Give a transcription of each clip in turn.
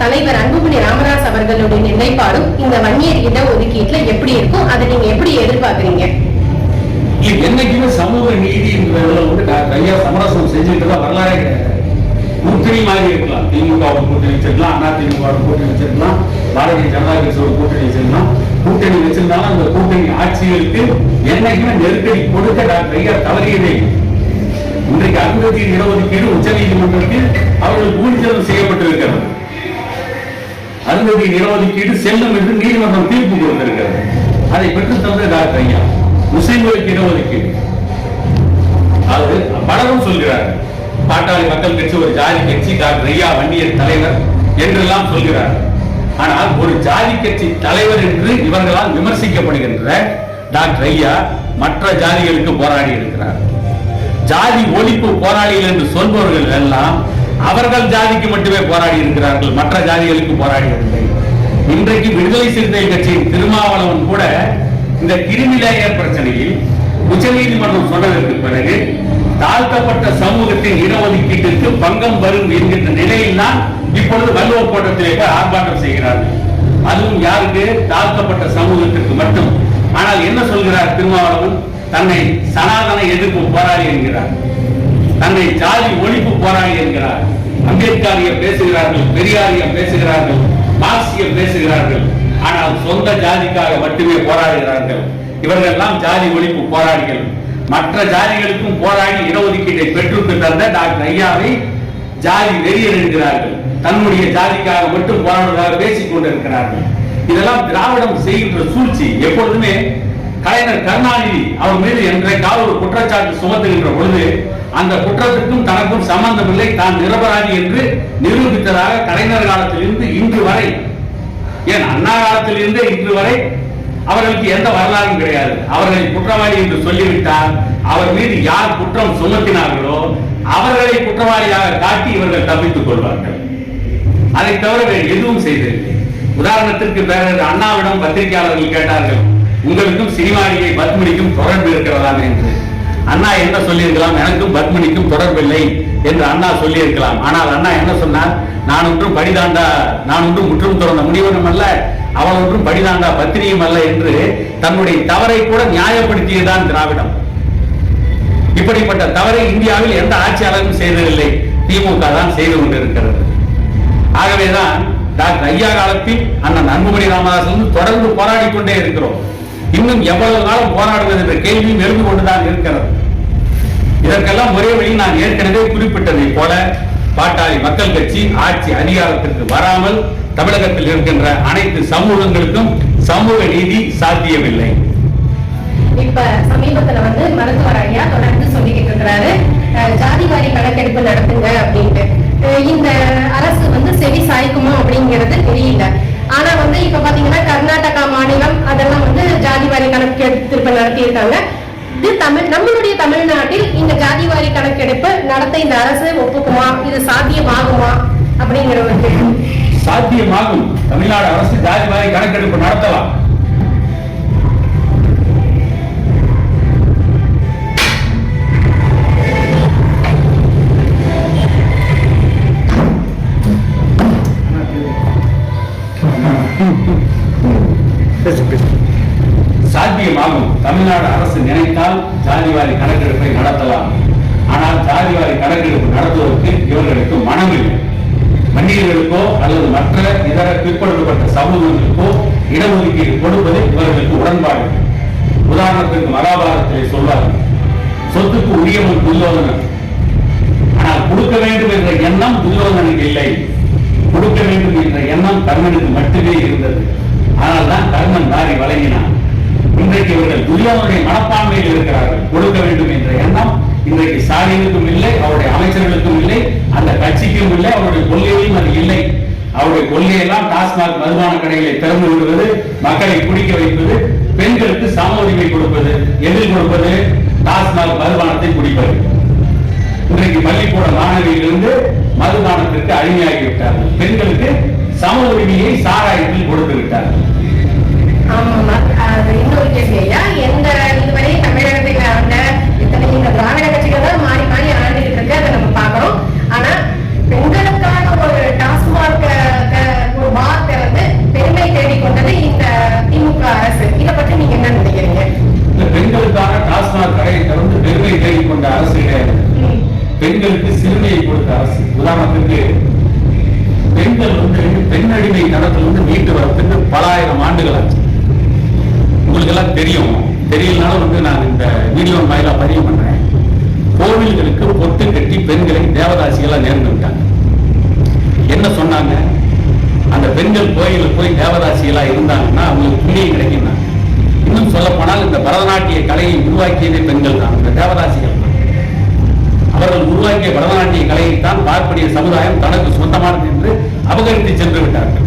தலைவர் அன்புமணி ராமதாஸ் அவர்களுடைய நிலைப்பாடும் இந்த வன்னியர் இட ஒதுக்கீட்டுல எப்படி இருக்கும், அதை நீங்க எப்படி எதிர்பார்க்கறீங்க? என்னைக்குமே சமூக நீதி ஐயா சமரசம் செஞ்சுட்டு தான் வரலாறே கிடையாது. கூட்டணி மாதிரி இருக்கலாம், திமுக கூட்டணி வச்சிருக்கலாம், அண்ணா திமுக கூட்டணி வச்சிருக்கலாம், பாரதிய ஜனதா கட்சியோட கூட்டணி வச்சிருக்கலாம். கூட்டணி வச்சிருந்தாலும் அந்த கூட்டணி ஆட்சிகளுக்கு என்னைக்குமே நெருக்கடி கொடுக்க டாக்டர் ஐயா தவறியதே. இன்றைக்கு அனுமதி இடஒதுக்கீடு உச்ச நீதிமன்றத்தில் அவர்களுக்கு ஊழியர்கள் செய்யப்பட்டிருக்கிறது. அனுமதி இடஒதுக்கீடு செல்லும் என்று நீதிமன்றம் தீர்ப்பு கொடுத்திருக்கிறது. அதை பெற்று தந்த டாக்டர் ஐயா முஸ்லிம்களுக்கு இடஒதுக்கீடு அது பலரும் சொல்கிறார்கள். பாட்டாளி மக்கள் கட்சி ஒரு ஜாதி கட்சி, டாக்டர் ஐயா வன்னியர் தலைவர் என்றெல்லாம் சொல்கிறார்கள். ஆனால் ஒரு ஜாதி கட்சி தலைவர் என்று இவர்களால் விமர்சிக்கப்படுகின்ற டாக்டர் ஐயா மற்ற ஜாதிகளுக்கு போராடி இருக்கிறார். ஜாதி ஒழிப்பு போராளிகள் என்று சொல்பவர்கள் எல்லாம் அவர்கள் ஜாதிக்கு மட்டுமே போராடி இருக்கிறார்கள், மற்ற ஜாதிகளுக்கு போராடியதில்லை. இன்றைக்கு விடுதலை சிறுத்தைகள் கட்சியின் திருமாவளவன் கூட இந்த கிரிமிலேயர் பிரச்சனையில் உச்சநீதிமன்றம் சொன்னதற்கு பிறகு தாழ்த்தப்பட்ட சமூகத்தின் இடஒதுக்கீட்டிற்கு பங்கம் வரும் என்கின்ற நிலையில் தான் இப்பொழுது வள்ளுவ கோட்டத்திலே ஆர்ப்பாட்டம் செய்கிறார்கள். அதுவும் யாருக்கு? தாழ்த்தப்பட்ட சமூகத்திற்கு மட்டும். ஆனால் என்ன சொல்கிறார் திருமாவளவன்? தன்னை சனாதன எதிர்ப்பு போராளி என்கிறார், தன்னை ஜாதி ஒழிப்பு போராளி என்கிறார். அம்பேத்கரியம் பேசுகிறார்கள், பெரியாரியம் பேசுகிறார்கள், மார்க்சியம் பேசுகிறார்கள். ஆனால் சொந்த ஜாதிக்காக மட்டுமே போராடுகிறார்கள். இவர்கள் எல்லாம் ஜாதி ஒழிப்பு போராளிகள். மற்ற ஜாதிகளுக்கும் போராடி இடஒதுக்கீட்டை பெற்றுக்கு தந்த டாக்டர் ஐயாவை ஜாதி வெறியர் என்கிறார்கள். தன்னுடைய ஜாதிக்காக மட்டும் போராடுவதாக பேசிக் கொண்டிருக்கிறார்கள். இதெல்லாம் திராவிடம் செய்கின்ற சூழ்ச்சி. எப்பொழுதுமே கலைஞர் கருணாநிதி அவர் மீது என்றைக்காவது ஒரு குற்றச்சாட்டு சுமத்துகின்ற பொழுது அந்த குற்றத்திற்கும் தனக்கும் சம்பந்தம் இல்லை, தான் நிரபராதி என்று நிரூபித்ததாக கலைஞர் காலத்திலிருந்து இன்று வரை, ஏன் அண்ணா காலத்திலிருந்து இன்று வரை அவர்களுக்கு எந்த வரலாறும் கிடையாது. அவர்களை குற்றவாளி என்று சொல்லிவிட்டால் அவர் மீது யார் குற்றம் சுமத்தினார்களோ அவர்களை குற்றவாளியாக காட்டி இவர்கள் தப்பித்துக் கொள்வார்கள். அதை தவிர வேறு எதுவும் செய்திருக்கேன். உதாரணத்திற்கு பேரறிஞர் அண்ணாவிடம் பத்திரிகையாளர்கள் கேட்டார்கள், உங்களுக்கும் சினிமாடிகை பத்மினிக்கும் தொடர்பு இருக்கிறதா என்று. அண்ணா என்ன சொல்லியிருக்கலாம்? எனக்கும் பத்மினிக்கும் தொடர்பில்லை என்று அண்ணா சொல்லியிருக்கலாம். ஆனால் அண்ணா என்ன சொன்னார்? நான் ஒன்றும் படிதாண்டா, நான் ஒன்றும் முற்றும் துறந்த முனிவனும் அல்ல, அவள் ஒன்றும் படிதாண்டா பத்தினியும் அல்ல என்று தன்னுடைய தவறை கூட நியாயப்படுத்தியதான் திராவிடம். இப்படிப்பட்ட தவறை இந்தியாவில் எந்த ஆட்சியாளரும் செய்ததில்லை, திமுக தான் செய்து கொண்டிருக்கிறது. ஆகவேதான் டாக்டர் ஐயா காலத்தில் அண்ணன் அன்புமணி ராமதாஸ் தொடர்ந்து போராடி கொண்டே இருக்கிறோம். இன்னும் எவ்வளவு காலம் போராடுவது என்ற கேள்வியும் எழுந்து கொண்டுதான் இருக்கிறது. இதற்கெல்லாம் ஒரே வழி நான் ஏற்கனவே குறிப்பிட்டதை போல பாட்டாளி மக்கள் கட்சி ஆட்சி அதிகாரத்திற்கு வராமல் தமிழகத்தில் இருக்கின்ற அனைத்து சமூகங்களுக்கும் சமூக நீதி சாத்தியமில்லை. இப்ப சமீபத்துல மருத்துவர் ஐயா தொடர்ந்து சொல்லிக்கிட்டு இருக்கிறாரு, ஜாதிவாரி கணக்கெடுப்பு நடத்துங்க அப்படின்ட்டு. இந்த அரசு செவி சாய்க்குமா அப்படிங்கிறது தெரியல. ஆனா இப்ப பாத்தீங்கன்னா கர்நாடகா மாநிலம் அதெல்லாம் ஜாதிவாரி கணக்கெடுப்பு நடத்தியிருக்காங்க. இது நம்மளுடைய தமிழ்நாட்டில் இந்த ஜாதிவாரி கணக்கெடுப்பு நடத்த இந்த அரசு ஒப்புக்குமா? இது சாத்தியமாகுமா அப்படிங்கிற ஒரு கேள்வி. சாத்தியமாகும். தமிழ்நாடு அரசு ஜாதிவாரி கணக்கெடுப்பு நடத்தலாம். சாத்தியமாகும். தமிழ்நாடு அரசு நினைத்தால் ஜாதிவாரி கணக்கெடுப்பை நடத்தலாம். ஆனால் ஜாதிவாரி கணக்கெடுப்பு நடத்துவதற்கு இவர்களுக்கு மனமில்லை. வன்னியர்களுக்கோ அல்லது மற்ற இதர பிற்படுத்தப்பட்ட சமூகங்களுக்கோ இடஒதுக்கீடு கொடுப்பது இவர்களுக்கு உடன்பாடு. உதாரணத்திற்கு மகாபாரதத்திலே சொல்வார்கள், சொத்துக்கு உரியவன் துரியோதனன், ஆனால் கொடுக்க வேண்டும் என்ற எண்ணம் துரியோதனுக்கு இல்லை. கொடுக்க வேண்டும் என்ற எண்ணம் கர்ணனுக்கு மட்டுமே இருந்தது. ஆனால் தான் கர்ணன் தாரி வழங்கினான். இன்றைக்கு இவர்கள் துரியோதனுடைய மனப்பான்மையில் இருக்கிறார்கள். கொடுக்க வேண்டும் என்ற எண்ணம் இன்றைக்கு ஸ்டாலினுக்கும் இல்லை, அவருடைய அமைச்சர்களுக்கும் இல்லை, அந்த கட்சிக்கும் இல்லை, அவருடைய கொள்கையிலும் அது இல்லை. அவருடைய கொள்கையெல்லாம் டாஸ்மாக் மதுபான கடைகளை திறந்து விடுவது, மக்களை குடிக்க வைப்பது, பெண்களுக்கு சம உரிமை கொடுப்பது. எதில் கொடுப்பது? டாஸ்மாக் மதுபானத்தை குடிப்பது. இன்றைக்கு பள்ளிக்கூட மாணவியிலிருந்து மதுபானத்திற்கு அடிமையாகிவிட்டார்கள். பெண்களுக்கு சம உரிமையை சாராயத்தில் கொடுத்து விட்டார்கள். இன்னொரு கேள்வி ஐயா, இதுவரை தமிழகத்தில் ஆண்ட இத்தனை இந்த திராவிட கட்சிகள் தான் மாறி மாறி ஆண்டுகிட்டு இருக்கு, அதை நம்ம பாக்குறோம். ஆனா பெண்களுக்கான ஒரு டாஸ்மாக் பெண்ணடிமை தனத்திலிருந்து மீட்டு வரத்துக்கு பல ஆயிரம் ஆண்டுகள் ஆச்சு. உங்களுக்கு எல்லாம் தெரியும், தெரியலனாலும் நான் இந்த வீடியோ வாயிலா பதிவு பண்றேன். கோவில்களுக்கு பொட்டு கட்டி பெண்களை தேவதாசிகளா நேர்ந்து விட்டாங்க. என்ன சொன்னாங்க? அந்த பெண்கள் கோயிலுக்கு போய் தேவதாசிகளா இருந்தாங்கன்னா அவங்களுக்கு புண்ணியம் கிடைக்கும். இன்னும் சொல்ல போனால் இந்த பரதநாட்டிய கலையை உருவாக்கியதே பெண்கள் தான், இந்த தேவதாசிகள் தான். அவர்கள் உருவாக்கிய பரதநாட்டிய கலையைத்தான் பார்ப்பனிய சமுதாயம் தனக்கு சொந்தமானது என்று அபகரித்து சென்று விட்டார்கள்.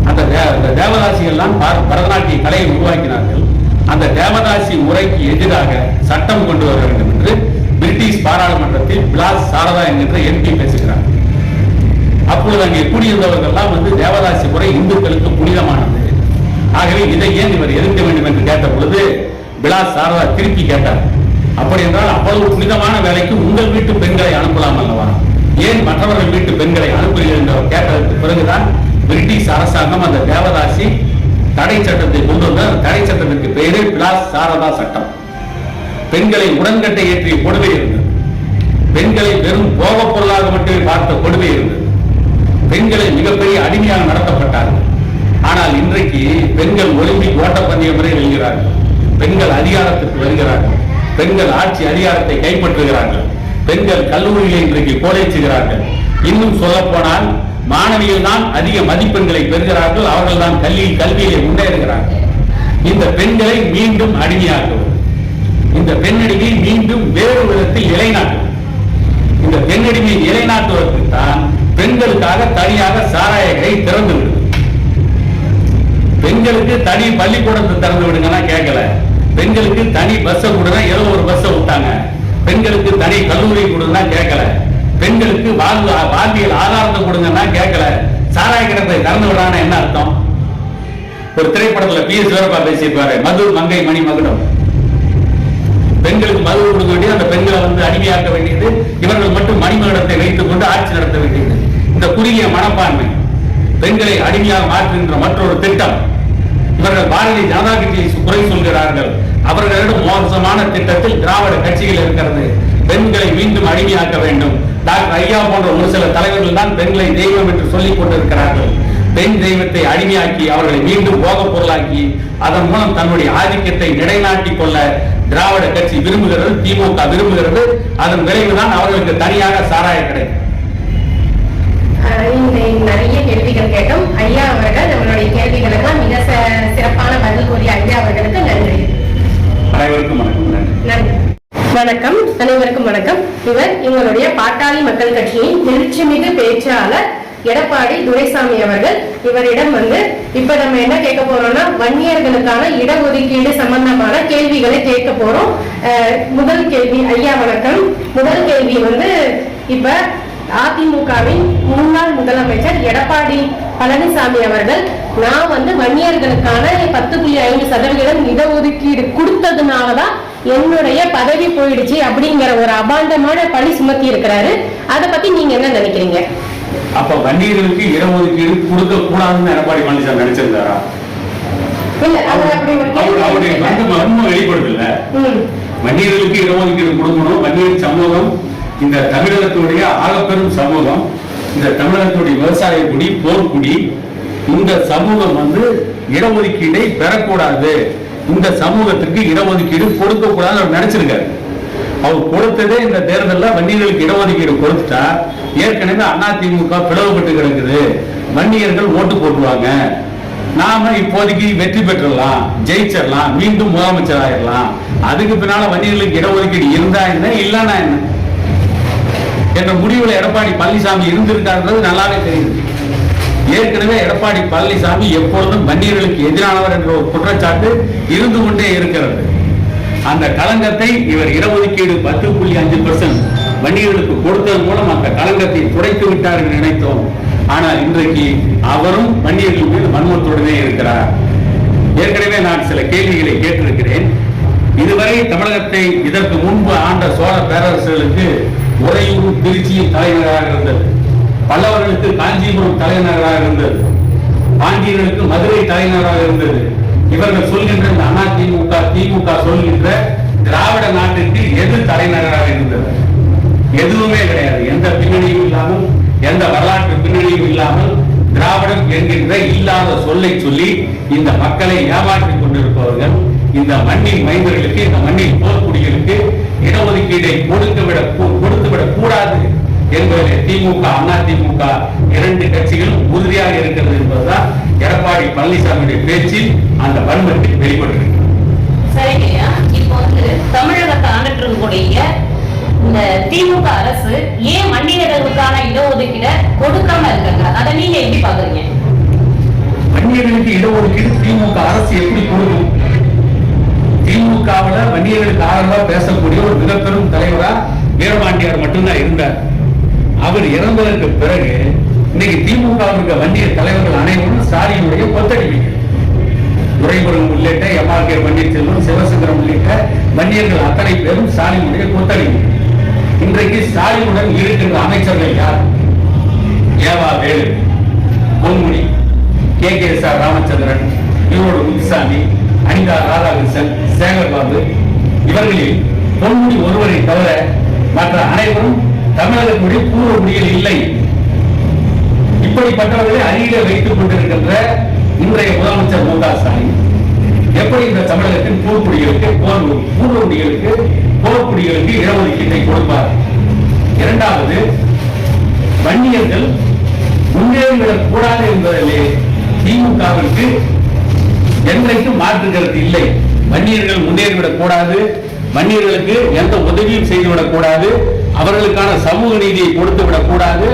அந்த தேவதாசிகள் தான் பரதநாட்டிய கலையை உருவாக்கினார்கள். அந்த தேவதாசி முறைக்கு எதிராக சட்டம் கொண்டு வர வேண்டும் என்று பிரிட்டிஷ் பாராளுமன்றத்தில் பிளாஸ் சாரதா என்கின்ற எம்பி பேசுகிறார். அப்பொழுது அங்கே கூடியிருந்தவர்கள் தேவதாசி முறை இந்துக்களுக்கு புனிதமானது, ஆகவே இதை ஏன் இவர் எதிர்க்க வேண்டும் என்று கேட்ட பொழுது பிலாஸ் சாரதா திருப்பி கேட்டார், அப்படி என்றால் அவ்வளவு புனிதமான வேலைக்கு உங்கள் வீட்டு பெண்களை அனுப்பலாம் அல்லவா, ஏன் மற்றவர்கள் வீட்டு பெண்களை அனுப்புகிறீர்கள் என்று அவர் கேட்டதற்கு பிறகுதான் பிரிட்டிஷ் அரசாங்கம் அந்த தேவதாசி தடை சட்டத்தை கொண்டு வந்த தடை சட்டத்திற்கு பெயரே பிலாஸ் சாரதா சட்டம். பெண்களை உடன்கட்டை ஏற்றிய கொடுமை இருந்தது, பெண்களை வெறும் போகப் பொருளாக மட்டுமே பார்த்த கொடுமை இருந்தது, பெண்களை மிகப்பெரிய அடிமையாக நடத்தப்பட்டார்கள். ஆனால் இன்றைக்கு பெண்கள் ஒலிம்பிக் ஓட்டப்பந்தய முறை வெல்கிறார்கள், பெண்கள் அதிகாரத்திற்கு வருகிறார்கள், பெண்கள் ஆட்சி அதிகாரத்தை கைப்பற்றுகிறார்கள், பெண்கள் கல்லூரியில் இன்றைக்கு கோலேச்சுகிறார்கள். இன்னும் சொல்ல போனால் மாணவிகள் தான் அதிக மதிப்பெண்களை பெறுகிறார்கள், அவர்கள் தான் கல்வியிலே முன்னேறுகிறார்கள். இந்த பெண்களை மீண்டும் அடிமையாக்குவது, இந்த பெண்ணடிமையை மீண்டும் வேறு விதத்தில் நிலைநாட்டுவது, இந்த பெண்ணடிமையை நிலைநாட்டுவதற்கு தான் பெண்களுக்காக தனியாக சாராய கடை திறந்து விடுவது. பெண்களுக்கு தனி பள்ளிக்கூடத்தை திறந்து விடுங்கன்னா கேட்கல, பெண்களுக்கு தனி பஸ் கொடுனா ஏதோ ஒரு பஸ் விட்டாங்க, பெண்களுக்கு தனி கல்லூரி கொடுனா கேட்கல, பெண்களுக்கு வாழ்வியல் ஆதாரத்தை கொடுங்கன்னா கேட்கல, சாராய கிடத்தை திறந்து விடான என்ன அர்த்தம்? ஒரு திரைப்படத்துல PS வீரப்பா பேசியிருப்பாரு, மது மங்கை மணி மகுடம். பெண்களுக்கு மது கொடுக்க வேண்டியது, அந்த பெண்களை அடிமையாக்க வேண்டியது, இவர்கள் மட்டும் மணிமகுடத்தை வைத்துக் கொண்டு ஆட்சி நடத்த வேண்டியது. இந்த குறுகிய மனப்பான்மை பெண்களை அடிமையாக மாற்றுகின்ற மற்றொரு திட்டம். இவர்கள் பாரதிய ஜனதா கட்சியை குறை சொல்கிறார்கள், அவர்களிடம் மோசமான திட்டத்தில் திராவிட கட்சிகள் இருக்கிறது. பெண்களை மீண்டும் அடிமையாக்க வேண்டும். டாக்டர் ஐயா போன்ற ஒரு சில தலைவர்கள் தான் பெண்களை தெய்வம் என்று சொல்லிக் கொண்டிருக்கிறார்கள். பெண் தெய்வத்தை அடிமையாக்கி அவர்களை மீண்டும் போகப் பொருளாக்கி அதன் மூலம் தன்னுடைய ஆதிக்கத்தை நிலைநாட்டிக் கொள்ள திராவிட கட்சி விரும்புகிறது, திமுக விரும்புகிறது. அதன் விளைவுதான் அவர்களுக்கு தனியாக சாராய கிடைக்கும். நிறைய கேள்விகள் கேட்டோம். ஐயா அவர்கள் நம்மளுடைய கேள்விகளுக்கெல்லாம் மிக சிறப்பான பதில் கூறிய ஐயா அவர்களுக்கு நன்றி. அனைவருக்கும் வணக்கம். நன்றி. வணக்கம், அனைவருக்கும் வணக்கம். இவர் எங்களுடைய பாட்டாளி மக்கள் கட்சியின் எழுச்சிமிகு பேச்சாளர் எடப்பாடி துரைசாமி அவர்கள். இவரிடம் இப்ப நம்ம என்ன கேட்க போறோம்னா, வன்னியர்களுக்கான இடஒதுக்கீடு சம்பந்தமான கேள்விகளை கேட்க போறோம். முதல் கேள்வி, ஐயா வணக்கம். முதல் கேள்வி இப்ப அதிமுகவின் முன்னாள் முதலமைச்சர் எடப்பாடி பழனிசாமி அவர்கள், நான் வன்னியர்களுக்கான 10.5% இடஒதுக்கீடு கொடுத்ததுனாலதான் என்னுடைய பதவி போயிடுச்சு அப்படிங்கிற ஒரு அபாண்டமான பழி சுமத்தி இருக்கிறாரு. அதை பத்தி நீங்க என்ன நினைக்கிறீங்க? அப்ப வன்னியர்களுக்கு இடஒதுக்கீடு கொடுக்க கூடாதுன்னு எடப்பாடி பழனிசாமி நினைச்சிருந்தாரா? அவருடைய வன்மை வெளிப்படுத்தல. வன்னியர்களுக்கு இடஒதுக்கீடு கொடுக்கணும். வன்னியர் சமூகம் இந்த தமிழகத்துடைய ஆகப்பெரும் சமூகம், இந்த தமிழகத்துடைய விவசாய குடி, போர்க்குடி, இந்த சமூகம் இடஒதுக்கீடை பெறக்கூடாது, இந்த சமூகத்துக்கு இடஒதுக்கீடு கொடுக்க கூடாது அவர் நினைச்சிருக்காரு. அவர் கொடுத்ததே இந்த தேர்தலில் வன்னியர்களுக்கு இடஒதுக்கீடு கொடுத்துட்டா ஏற்கனவே அதிமுக பிளவுபட்டு கிடக்குது, வன்னியர்கள் ஓட்டு போட்டுவாங்க, நாம இப்போதைக்கு வெற்றி பெற்றலாம், ஜெயிச்சிடலாம், மீண்டும் முதலமைச்சர் ஆயிடலாம், அதுக்கு பின்னால வன்னியர்களுக்கு இடஒதுக்கீடு இருந்தா என்ன இல்லைன்னா என்ன என்ற முடிவுல எடப்பாடி பழனிசாமி இருந்திருக்காருன்றது நல்லாவே தெரியுது. ஏற்கனவே எடப்பாடி பழனிசாமி எப்பொழுதும் வன்னியர்களுக்கு எதிரானவர் என்ற ஒரு குற்றச்சாட்டு இருந்து கொண்டே இருக்கிறது. அந்த களங்கத்தை இவர் இடஒதுக்கீடு 10.5% வன்னியர்களுக்கு கொடுத்ததன் மூலம் அந்த களங்கத்தை துடைத்து விட்டார் என்று நினைத்தோம். ஆனால் இன்றைக்கு அவரும் வன்னியர்கள் மீது வன்மத்துடனே இருக்கிறார். ஏற்கனவே நான் சில கேள்விகளை கேட்டிருக்கிறேன். இதுவரை தமிழகத்தை இதற்கு முன்பு ஆண்ட சோழ பேரரசுகளுக்கு உறையூர் திருச்சியில் தலைநகராக இருந்தது, பல்லவர்களுக்கு காஞ்சிபுரம் தலைநகராக இருந்தது, பாண்டியர்களுக்கு மதுரை தலைநகராக இருந்தது. இவர்கள் சொல்கின்ற இந்த அதிமுக திமுக சொல்கின்ற திராவிட நாட்டிற்கு எது தலைநகராக இருந்தது? எதுவுமே கிடையாது. எந்த பின்னணியும் இல்லாமல், எந்த வரலாற்று பின்னணியும் இல்லாமல் திராவிடம் என்ற என்கின்ற இல்லாத சொல்லை சொல்லி இந்த மக்களை ஏமாற்றிக் கொண்டிருப்பவர்கள் இந்த மண்ணின் மைந்தர்களுக்கு, இந்த மண்ணின் போர்க்குடிகளுக்கு இடஒதுக்கீடை கொடுத்துவிடக் கூடாது என்பதில் திமுக, அதிமுக இரண்டு கட்சிகளும் உறுதியாக இருக்கிறது என்பதுதான் எடப்பாடி பழனிசாமியுடைய பேச்சில் அந்த வன்மத்தை வெளிப்பட்டிருக்கு. சரிங்கய்யா, இப்போ தமிழகத்தை ஆண்டுக்கூடிய இந்த திமுக அரசு ஏன் வன்னியர்களுக்கான இடஒதுக்கீடை கொடுக்காம இருக்காங்க? அதை நீங்க எப்படி பாக்குறீங்க? வன்னியர்களுக்கு இடஒதுக்கீடு திமுக அரசு எப்படி கொடுக்கும்? திமுகவுல வன்னியர்களுக்கு ஆதரவா பேசக்கூடிய ஒரு மிகப்பெரும் தலைவரா வீரபாண்டியார் மட்டும்தான் இருந்தார். அவர் இறந்ததற்கு பிறகு இன்னைக்கு திமுக இருக்க வன்னிய தலைவர்கள் அனைவரும் ஸ்டாலினுடைய கொத்தடிமைகள். துரைமுருகன் உள்ளிட்ட எம்.ஆர்.கே. பன்னீர்செல்வம், சிவசங்கரம் உள்ளிட்ட வன்னியர்கள் அத்தனை பேரும் ஸ்டாலினுடைய கொத்தடிமைகள். இன்றைக்கு ஸ்டாலினுடன் இருக்கின்ற அமைச்சர்கள் யார்? ஏவா வேலு, பொன்முடி, கே.கே.எஸ்.ஆர். ராமச்சந்திரன், ஈரோடு முத்துசாமி, அனிதா ராதாகிருஷ்ணன், சேகர்பாபு. இவர்களில் பொன்முடி ஒருவரை தவிர மற்ற அனைவரும் தமிழகத்துடைய பூர்வ குடிகள் இல்லை. இப்படிப்பட்டவர்களை அருகில வைத்துக் கொண்டிருக்கின்ற இன்றைய முதலமைச்சர் மு க ஸ்டாலின் எப்படி இந்த தமிழகத்தின் பூர்வகுடிகளுக்கு, பூர்வகுடிகளுக்கு, போர்க்குடிகளுக்கு இடஒதுக்கீட்டை கொடுப்பார்? இரண்டாவது, வன்னியர்கள் முன்னேறிவிடக் கூடாது என்பதிலே திமுகவிற்கு என்றைக்கும் மாற்று கருத்து இல்லை. வன்னியர்கள் முன்னேறிவிடக் கூடாது, வன்னியர்களுக்கு எந்த உதவியும் செய்துவிடக் கூடாது, அவர்களுக்கான சமூக நீதியை கொடுத்து விடக் கூடாது.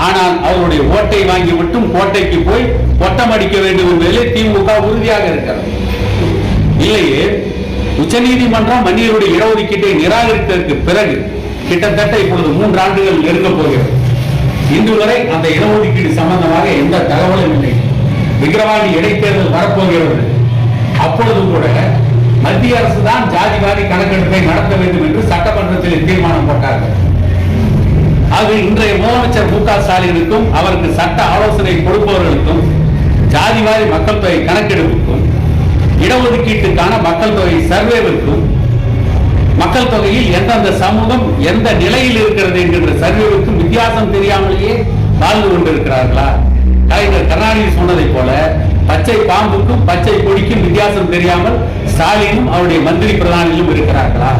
ஆனால் அவருடைய ஓட்டை வாங்கி மட்டும் கோட்டைக்கு போய் கொட்டம் அடிக்க வேண்டும் என்பதிலே திமுக உறுதியாக இருக்கிறது. இல்லையே, உச்சநீதிமன்றம் வன்னியருடைய இடஒதுக்கீட்டை நிராகரித்ததற்கு பிறகு கிட்டத்தட்ட இப்பொழுது 3 ஆண்டுகள் நெருங்க போகிறது. இன்று வரை அந்த இடஒதுக்கீடு சம்பந்தமாக எந்த தகவலும் இல்லை. விக்கிரவாண்டி இடைத்தேர்தல் வரப்போகிறது. அப்பொழுது கூட மத்திய அரசு தான் ஜாதிவாரி கணக்கெடுப்பை நடத்த வேண்டும் என்று சட்டமன்றத்தில் தீர்மானம் போட்டார்கள். அது இன்றைய முதலமைச்சர் மு க ஸ்டாலினுக்கும் அவருக்கு சட்ட ஆலோசனை கொடுப்பவர்களுக்கும் ஜாதிவாரி மக்கள் தொகை கணக்கெடுப்புக்கும் இடஒதுக்கீட்டுக்கான மக்கள் தொகை சர்வேவிற்கும் மக்கள் தொகையில் எந்தெந்த சமூகம் எந்த நிலையில் இருக்கிறது என்கின்ற சர்வேவிற்கும் வித்தியாசம் தெரியாமலேயே வாழ்ந்து கொண்டிருக்கிறார்களா? கலைஞர் கருணாநிதி சொன்னதை போல பச்சை பாம்புக்கும் பச்சை கொடிக்கும் வித்தியாசம் தெரியாமல் ஸ்டாலினும் அவருடைய மந்திரி பிரதானிலும் இருக்கிறார்களா?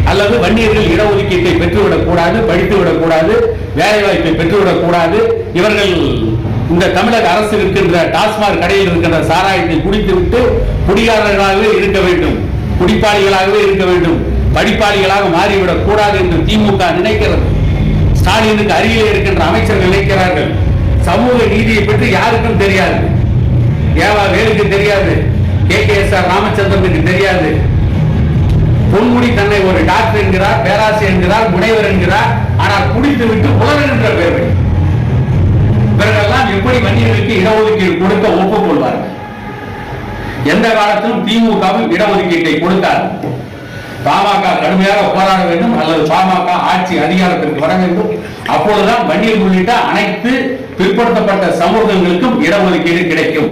அல்லது வன்னியர்கள் இடஒதுக்கீட்டை பெற்றுவிடக் கூடாது, படித்துவிடக் கூடாது, வேலை வாய்ப்பை பெற்றுவிடக் கூடாது, இவர்கள் இந்த தமிழக அரசு இருக்கின்ற டாஸ்மாக் கடையில் இருக்கின்ற சாராயத்தை குடித்துவிட்டு குடிகாரர்களாகவே இருக்க வேண்டும், குடிப்பாளிகளாகவே இருக்க வேண்டும், படிப்பாளிகளாக மாறிவிடக் கூடாது என்று திமுக நினைக்கிறது. ஸ்டாலினுக்கு அருகிலே இருக்கின்ற அமைச்சர்கள் நினைக்கிறார்கள். சமூக நீதியை பற்றி யாருக்கும் தெரியாது. ஏவா வேலுக்கு தெரியாது, கே.கே.எஸ்.ஆர். ராமச்சந்திரனுக்கு தெரியாது. பொன்முடி தன்னை ஒரு டாக்டர் என்கிறார், பேராசிரியர் என்கிறார், முனைவர் என்கிறார். ஆனால் குடித்து விட்டு புலர்கின்ற பேர்கள். இவர்களெல்லாம் எப்படி வன்னியர்களுக்கு இடஒதுக்கீடு கொடுக்க ஒப்புக்கொள்வார்கள்? எந்த காலத்திலும் திமுகவும் இடஒதுக்கீட்டை கொடுத்தார். பாமக கடுமையாக போராட வேண்டும், அல்லது பாமக ஆட்சி அதிகாரத்திற்கு வர வேண்டும். அப்பொழுதுதான் வன்னியர் உள்ளிட்ட அனைத்து பிற்படுத்தப்பட்ட சமூகங்களுக்கும் இடஒதுக்கீடு கிடைக்கும்.